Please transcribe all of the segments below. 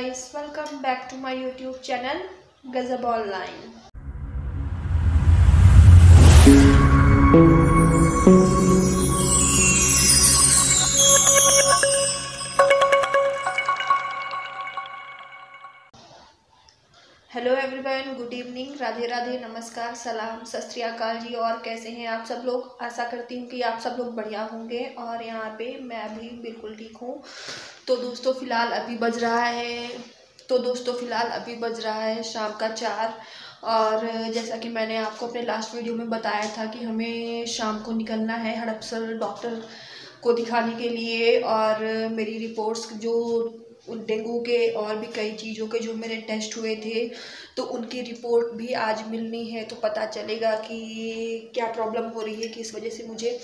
guys, welcome back to my YouTube channel Gazab Online। Hello everyone, good evening, Radhe Radhe, नमस्कार, सलाम, सत श्री अकाल जी। और कैसे हैं आप सब लोग? आशा करती हूँ कि आप सब लोग बढ़िया होंगे और यहाँ पे मैं भी बिल्कुल ठीक हूँ। तो दोस्तों फ़िलहाल अभी बज रहा है शाम का 4। और जैसा कि मैंने आपको अपने लास्ट वीडियो में बताया था कि हमें शाम को निकलना है हड़पसर डॉक्टर को दिखाने के लिए। और मेरी रिपोर्ट्स जो डेंगू के और भी कई चीज़ों के जो मेरे टेस्ट हुए थे तो उनकी रिपोर्ट भी आज मिलनी है। तो पता चलेगा कि क्या प्रॉब्लम हो रही है, किस वजह से मुझे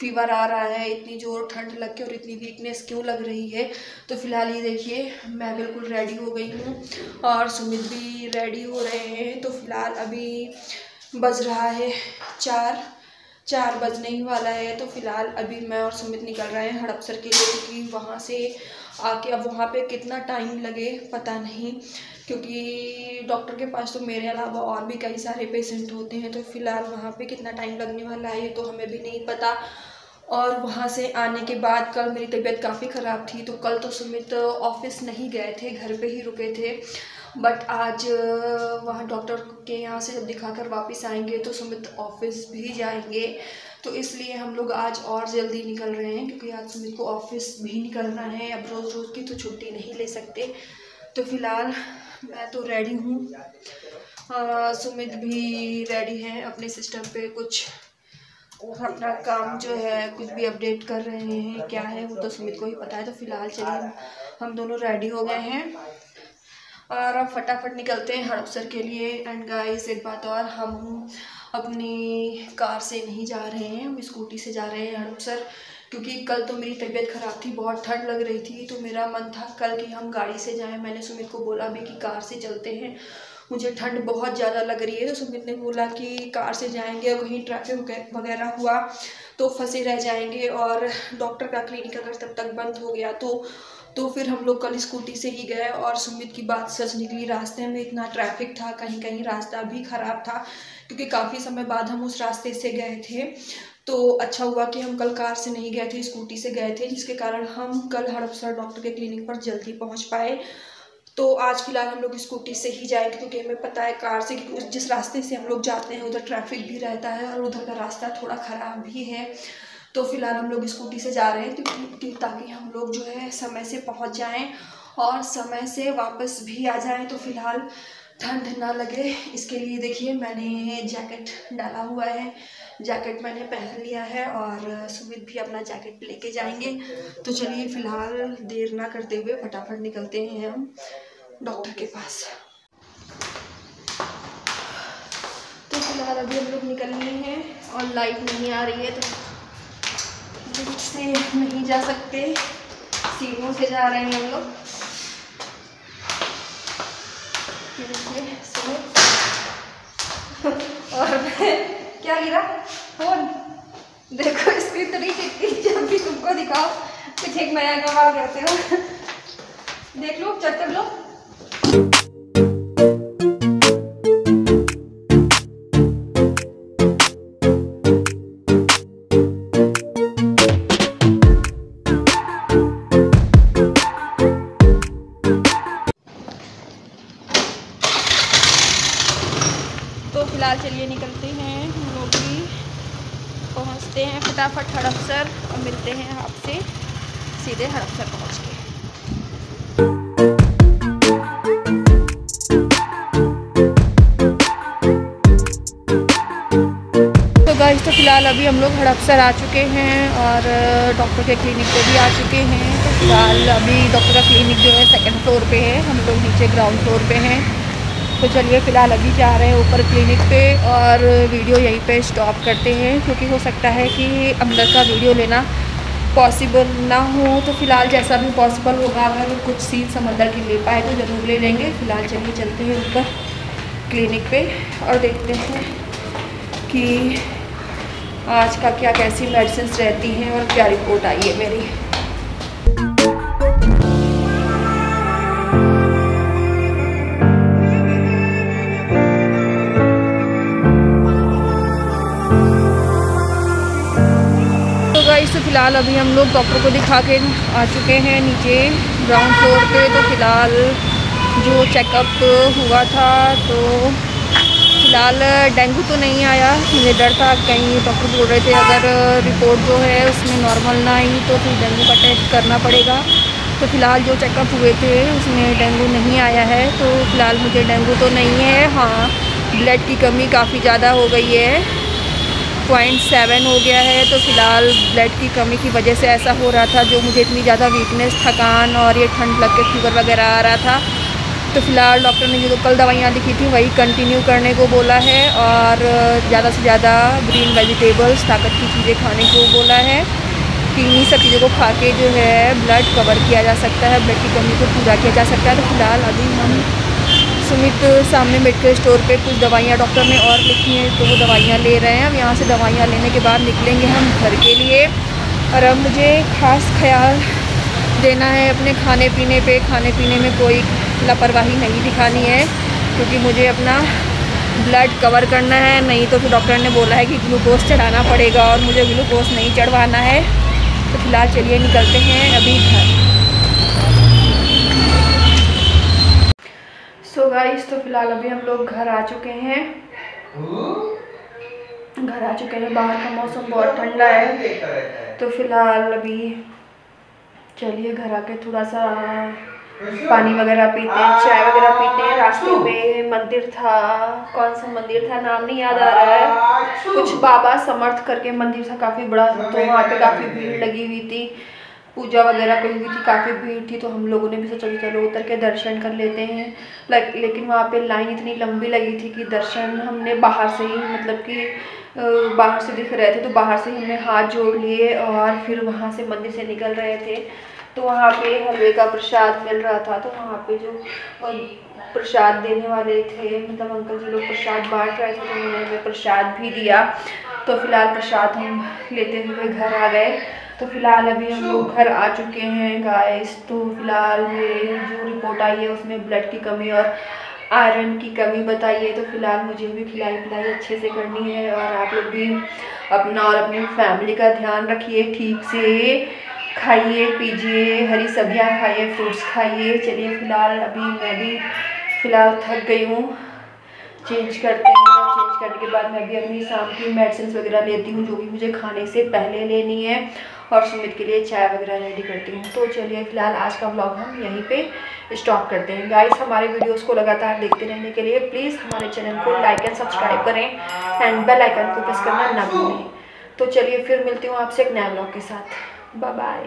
फीवर आ रहा है, इतनी जोर ठंड लग के और इतनी वीकनेस क्यों लग रही है। तो फिलहाल ये देखिए मैं बिल्कुल रेडी हो गई हूँ और सुमित भी रेडी हो रहे हैं। तो फिलहाल अभी बज रहा है 4 बजने ही वाला है। तो फिलहाल अभी मैं और सुमित निकल रहे हैं हड़पसर के लिए, क्योंकि वहाँ से आके अब वहाँ पे कितना टाइम लगे पता नहीं, क्योंकि डॉक्टर के पास तो मेरे अलावा और भी कई सारे पेशेंट होते हैं। तो फिलहाल वहाँ पे कितना टाइम लगने वाला है तो हमें भी नहीं पता। और वहाँ से आने के बाद कल मेरी तबीयत काफ़ी ख़राब थी, तो कल तो सुमित ऑफिस नहीं गए थे, घर पे ही रुके थे। बट आज वहाँ डॉक्टर के यहाँ से जब दिखाकर वापस आएंगे तो सुमित ऑफिस भी जाएंगे। तो इसलिए हम लोग आज और जल्दी निकल रहे हैं, क्योंकि आज सुमित को ऑफिस भी निकलना है। अब रोज़ रोज़ की तो छुट्टी नहीं ले सकते। तो फिलहाल मैं तो रेडी हूँ, सुमित भी रेडी हैं। अपने सिस्टम पे कुछ अपना काम जो है कुछ भी अपडेट कर रहे हैं, क्या है वो तो सुमित को ही पता है। तो फिलहाल चलिए हम दोनों रेडी हो गए हैं और अब फटाफट निकलते हैं हड़पसर के लिए। एंड गाइस एक बात और, हम अपनी कार से नहीं जा रहे हैं, हम स्कूटी से जा रहे हैं हड़पसर, क्योंकि कल तो मेरी तबीयत ख़राब थी, बहुत ठंड लग रही थी। तो मेरा मन था कल कि हम गाड़ी से जाएं। मैंने सुमित को बोला भी कि कार से चलते हैं, मुझे ठंड बहुत ज़्यादा लग रही है। तो सुमित ने बोला कि कार से जाएंगे और कहीं ट्रैफिक वगैरह हुआ तो फंसे रह जाएंगे, और डॉक्टर का क्लिनिक अगर तब तक बंद हो गया तो फिर हम लोग कल स्कूटी से ही गए। और सुमित की बात सच निकली, रास्ते में इतना ट्रैफिक था, कहीं कहीं रास्ता भी ख़राब था, क्योंकि काफ़ी समय बाद हम उस रास्ते से गए थे। तो अच्छा हुआ कि हम कल कार से नहीं गए थे, स्कूटी से गए थे, जिसके कारण हम कल हड़पसर डॉक्टर के क्लिनिक पर जल्दी पहुंच पाए। तो आज फिलहाल हम लोग स्कूटी से ही जाएंगे, क्योंकि हमें पता है कार से कि जिस रास्ते से हम लोग जाते हैं उधर ट्रैफिक भी रहता है और उधर का रास्ता थोड़ा ख़राब भी है। तो फिलहाल हम लोग स्कूटी से जा रहे हैं ताकि हम लोग जो है समय से पहुंच जाएं और समय से वापस भी आ जाएं। तो फिलहाल ठंड ना लगे इसके लिए देखिए मैंने जैकेट डाला हुआ है, जैकेट मैंने पहन लिया है और सुमित भी अपना जैकेट लेके जाएंगे। तो चलिए फिलहाल देर ना करते हुए फटाफट निकलते हैं हम डॉक्टर के पास। तो फिलहाल अभी हम लोग निकल लिए हैं और लाइट नहीं आ रही है, तो लिफ्ट से नहीं जा सकते, सीढ़ियों से जा रहे हैं हम लोग। और क्या गिरा फोन, देखो इसकी तरीके जब भी तुमको दिखाओ कुछ एक नया कमाल करते हो। देख लो, चेक कर लो। तो फिलहाल चलिए निकलते हैं, हम लोग भी पहुंचते हैं फटाफट हड़पसर और मिलते हैं आपसे सीधे हड़पसर पहुंच के। तो गाइस, तो फिलहाल अभी हम लोग हड़पसर आ चुके हैं और डॉक्टर के क्लिनिक पे भी आ चुके हैं। तो फिलहाल अभी डॉक्टर का क्लिनिक जो है 2nd फ्लोर पे है, हम लोग नीचे ग्राउंड फ्लोर पे हैं। तो चलिए फ़िलहाल अभी जा रहे हैं ऊपर क्लिनिक पे और वीडियो यहीं पे स्टॉप करते हैं, क्योंकि हो सकता है कि अंदर का वीडियो लेना पॉसिबल ना हो। तो फ़िलहाल जैसा भी पॉसिबल होगा, अगर कुछ सीन्स हम अंदर के ले पाए तो ज़रूर ले लेंगे। फ़िलहाल चलिए चलते हैं ऊपर क्लिनिक पे और देखते हैं कि आज का क्या कैसी मेडिसिन रहती हैं और क्या रिपोर्ट आई है मेरी। फ़िलहाल अभी हम लोग डॉक्टर को दिखा के आ चुके हैं नीचे ग्राउंड फ्लोर पे। तो फ़िलहाल जो चेकअप हुआ था तो फ़िलहाल डेंगू तो नहीं आया। मुझे डर था, कहीं डॉक्टर बोल रहे थे अगर रिपोर्ट जो है उसमें नॉर्मल ना आई तो फिर डेंगू का टेस्ट करना पड़ेगा। तो फ़िलहाल जो चेकअप हुए थे उसमें डेंगू नहीं आया है। तो फ़िलहाल मुझे डेंगू तो नहीं है। हाँ, ब्लड की कमी काफ़ी ज़्यादा हो गई है, 0.7 हो गया है। तो फ़िलहाल ब्लड की कमी की वजह से ऐसा हो रहा था, जो मुझे इतनी ज़्यादा वीकनेस, थकान और ये ठंड लग के फीवर वगैरह आ रहा था। तो फ़िलहाल डॉक्टर ने जो कल दवाइयाँ लिखी थी वही कंटिन्यू करने को बोला है और ज़्यादा से ज़्यादा ग्रीन वेजिटेबल्स, ताकत की चीज़ें खाने को बोला है कि इन्हीं सब चीज़ों को खा के जो है ब्लड कवर किया जा सकता है, ब्लड की कमी को पूरा किया जा सकता है। तो फ़िलहाल अभी हम सुमित सामने मेडिकल स्टोर पे कुछ दवाइयाँ डॉक्टर ने और लिखी हैं तो वो दवाइयाँ ले रहे हैं। अब यहाँ से दवाइयाँ लेने के बाद निकलेंगे हम घर के लिए। और अब मुझे ख़ास ख्याल देना है अपने खाने पीने पे। खाने पीने में कोई लापरवाही नहीं दिखानी है, क्योंकि मुझे अपना ब्लड कवर करना है। नहीं तो फिर डॉक्टर ने बोला है कि ग्लूकोज चढ़ाना पड़ेगा और मुझे ग्लूकोज नहीं चढ़वाना है। तो फ़िलहाल चलिए निकलते हैं अभी घर। सो गाइस, तो फ़िलहाल अभी हम लोग घर आ चुके हैं। बाहर का मौसम बहुत ठंडा है। तो फ़िलहाल अभी चलिए घर आके थोड़ा सा पानी वगैरह पीते हैं, चाय वगैरह पीते हैं। रास्ते में मंदिर था, कौन सा मंदिर था नाम नहीं याद आ रहा है, कुछ बाबा समर्थ करके मंदिर था, काफ़ी बड़ा। तो वहाँ पे काफ़ी भीड़ लगी हुई थी, पूजा वगैरह करी हुई थी, काफ़ी भीड़ थी। तो हम लोगों ने भी सोचा चलो उतर के दर्शन कर लेते हैं। लेकिन वहाँ पे लाइन इतनी लंबी लगी थी कि दर्शन हमने बाहर से ही, मतलब कि बाहर से दिख रहे थे तो बाहर से हमने हाथ जोड़ लिए और फिर वहाँ से मंदिर से निकल रहे थे। तो वहाँ पे हलवे का प्रसाद मिल रहा था। तो वहाँ पे जो प्रसाद देने वाले थे, मतलब अंकल जी लोग प्रसाद बांट रहे थे, तो उन्होंने हमें प्रसाद भी दिया। तो फ़िलहाल प्रसाद हम लेते हुए घर आ गए। तो फ़िलहाल अभी हम लोग घर आ चुके हैं गाइस। तो फ़िलहाल मेरी जो रिपोर्ट आई है उसमें ब्लड की कमी और आयरन की कमी बताई है। तो फ़िलहाल मुझे भी खिलाई पिलाई अच्छे से करनी है और आप लोग भी अपना और अपनी फैमिली का ध्यान रखिए, ठीक से खाइए पीजिए, हरी सब्जियां खाइए, फ्रूट्स खाइए। चलिए फ़िलहाल अभी मैं भी फ़िलहाल थक गई हूँ, चेंज करते हैं। चेंज करने के बाद मैं भी अपनी शाम की मेडिसिन वगैरह लेती हूँ जो भी मुझे खाने से पहले लेनी है, और सुमित के लिए चाय वगैरह रेडी करती हूँ। तो चलिए फ़िलहाल आज का व्लॉग हम यहीं पे स्टॉप करते हैं गाइस। हमारे वीडियोस को लगातार देखते रहने के लिए प्लीज़ हमारे चैनल को लाइक एंड सब्सक्राइब करें एंड बेल आइकन को प्रेस करना ना भूलें। तो चलिए फिर मिलती हूँ आपसे एक नया व्लॉग के साथ। Bye bye.